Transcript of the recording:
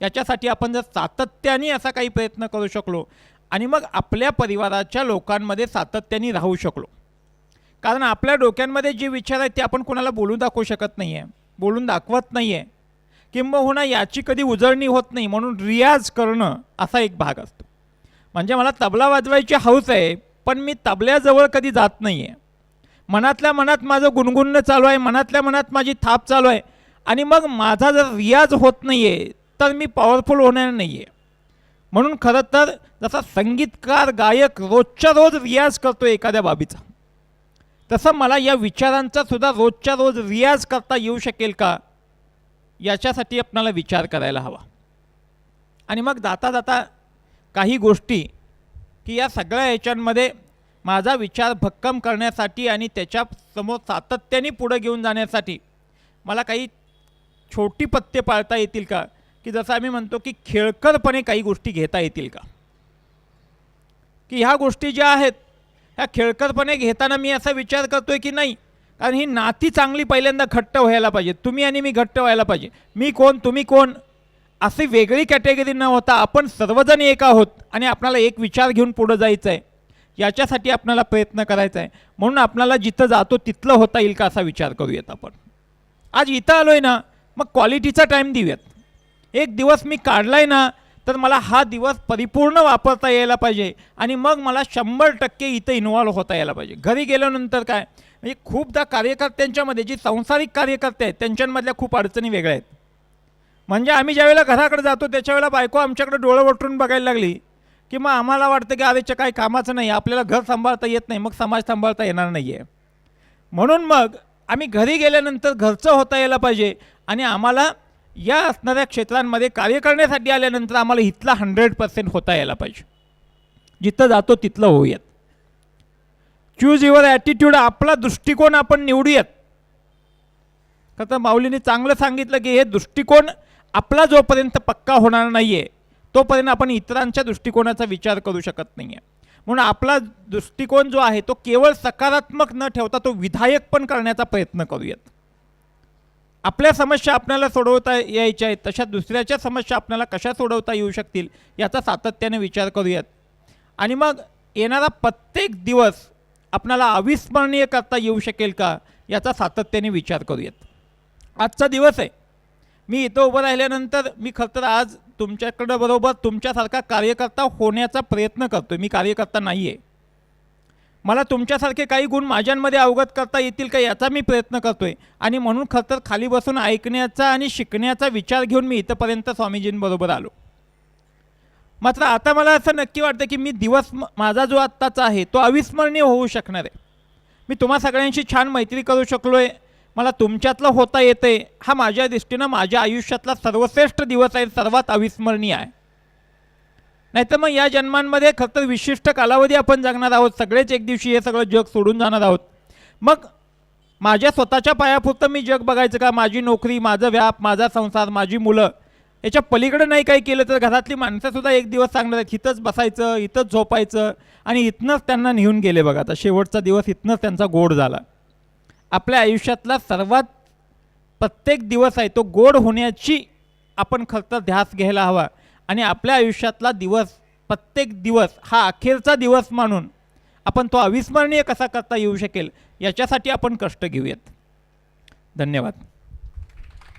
याच्यासाठी आपण जर सातत्याने असा काही प्रयत्न करू शकलो आणि मग आपल्या परिवाराच्या लोकांमध्ये सातत्याने राहू शकलो, कारण आपल्या डोक्यांमध्ये जे विचार आहेत ते आपण कोणाला बोलून दाखवू शकत नाही आहे, बोलून दाखवत नाही आहे, किंबहुना याची कधी उजळणी होत नाही, म्हणून रियाज करणं असा एक भाग असतो. म्हणजे मला तबला वाजवायची हौस आहे, पण मी तबल्याजवळ कधी जात नाही आहे. मनातल्या मनात माझं गुणगुणणं चालू आहे, मनातल्या मनात माझी थाप चालू आहे, आणि मग माझा जर रियाज होत नाही आहे तर मी पॉवरफुल होणार नाही आहे. म्हणून खरं तर जसा संगीतकार गायक रोजच्या रोज रियाज करतो एखाद्या बाबीचा, तसं मला या विचारांचा सुद्धा रोजच्या रोज रियाज करता येऊ शकेल का, याच्यासाठी आपल्याला विचार करायला हवा. आणि मग जाता जाता काही गोष्टी की या सगळ्या याच्यांमध्ये माझा विचार भक्कम करण्यासाठी आणि त्याच्यासमोर सातत्याने पुढे घेऊन जाण्यासाठी मला काही छोटी पथ्ये पाळता येतील का, की जसं आम्ही म्हणतो की खेळकरपणे काही गोष्टी घेता येतील का, की ह्या गोष्टी ज्या आहेत ह्या खेळकरपणे घेताना मी असा विचार करतोय की नाही, कारण ही नाती चांगली पहिल्यांदा घट्ट व्हायला पाहिजे, तुम्ही आणि मी घट्ट व्हायला पाहिजे. मी कोण तुम्ही कोण अशी वेगळी कॅटेगरी न होता आपण सर्वजण एक आहोत आणि आपल्याला एक विचार घेऊन पुढे जायचं आहे, याच्यासाठी आपल्याला प्रयत्न करायचा आहे. म्हणून आपल्याला जिथं जातो तिथलं होता येईल का असा विचार करूयात. आपण आज इथं आलो आहे ना, मग क्वालिटीचा टाईम देऊयात. एक दिवस मी काढला आहे ना, तर मला हा दिवस परिपूर्ण वापरता यायला पाहिजे आणि मग मला 100% इथं इन्व्हॉल्व होता यायला पाहिजे. घरी गेल्यानंतर काय, म्हणजे खूपदा कार्यकर्त्यांच्यामध्ये जी सांसारिक कार्यकर्ते आहेत त्यांच्यामधल्या खूप अडचणी वेगळ्या आहेत. म्हणजे आम्ही ज्यावेळेला घराकडे जातो त्याच्यावेळेला बायको आमच्याकडे डोळं वटरून बघायला लागली की मग आम्हाला वाटतं की अरेच्या काही कामाचं नाही, आपल्याला घर सांभाळता येत नाही, मग समाज सांभाळता येणार नाही आहे. म्हणून मग आम्ही घरी गेल्यानंतर घरचं होता यायला पाहिजे आणि आम्हाला या असणाऱ्या क्षेत्रांमध्ये कार्य करण्यासाठी आल्यानंतर आम्हाला इथला 100% होता यायला पाहिजे. जिथं जातो तिथलं होऊयात. चूज युअर ॲटिट्यूड, आपला दृष्टिकोन आपण निवडूयात. का तर माऊलीने चांगलं सांगितलं की हे दृष्टिकोन आपला जोपर्यंत पक्का होणार नाही आहे तोपर्यंत आपण इतरांच्या दृष्टिकोनाचा विचार करू शकत नाही आहे. म्हणून आपला दृष्टिकोन जो आहे तो केवळ सकारात्मक न ठेवता तो विधायक पण करण्याचा प्रयत्न करूयात. आपल्या समस्या आपल्याला सोडवता यायच्या आहेत, तशा दुसऱ्याच्या समस्या आपल्याला कशा सोडवता येऊ शकतील याचा सातत्याने विचार करूयात. आणि मग येणारा प्रत्येक दिवस आपल्याला अविस्मरणीय करता येऊ शकेल का याचा सातत्याने विचार करूयात. आजचा दिवस आहे, मी इथं उभं राहिल्यानंतर मी खरं तर आज तुमच्याकडं बरोबर तुमच्यासारखा कार्यकर्ता होण्याचा प्रयत्न करतो आहे. मी कार्यकर्ता नाही आहे, मला तुमच्यासारखे काही गुण माझ्यांमध्ये अवगत करता येतील का याचा मी प्रयत्न करतो आहे. आणि म्हणून खरं तर खाली बसून ऐकण्याचा आणि शिकण्याचा विचार घेऊन मी इथंपर्यंत स्वामीजींबरोबर आलो. मात्र आता मला असं नक्की वाटतं की मी दिवस माझा जो आत्ताचा आहे तो अविस्मरणीय होऊ शकणार आहे. मी तुम्हा सगळ्यांशी छान मैत्री करू शकलो आहे, मला तुमच्यातलं होता येतं आहे, हा माझ्या दृष्टीनं माझ्या आयुष्यातला सर्वश्रेष्ठ दिवस आहे, सर्वात अविस्मरणीय आहे. नाहीतर मग या जन्मांमध्ये खरं तर विशिष्ट कालावधी आपण जगणार आहोत, सगळेच एक दिवशी हे सगळं जग सोडून जाणार आहोत. मग माझ्या स्वतःच्या पायापुरतं मी जग बघायचं का, माझी नोकरी, माझं व्याप, माझा संसार, माझी मुलं, याच्या पलीकडे नाही काही केलं तर घरातली माणसंसुद्धा एक दिवस सांगणार आहेत इथंच बसायचं, इथंच झोपायचं, आणि इथनंच त्यांना नेऊन गेले बघा. आता शेवटचा दिवस इथनंच त्यांचा गोड झाला. आपल्या आयुष्यातला सर्वात प्रत्येक दिवस आहे तो गोड होण्याची आपण खरं तर ध्यास घ्यायला हवा आणि आपल्या आयुष्यातला दिवस प्रत्येक दिवस हा अखेरचा दिवस मानून आपण तो अविस्मरणीय कसा करता येऊ शकेल याच्यासाठी आपण कष्ट घेऊयात. धन्यवाद.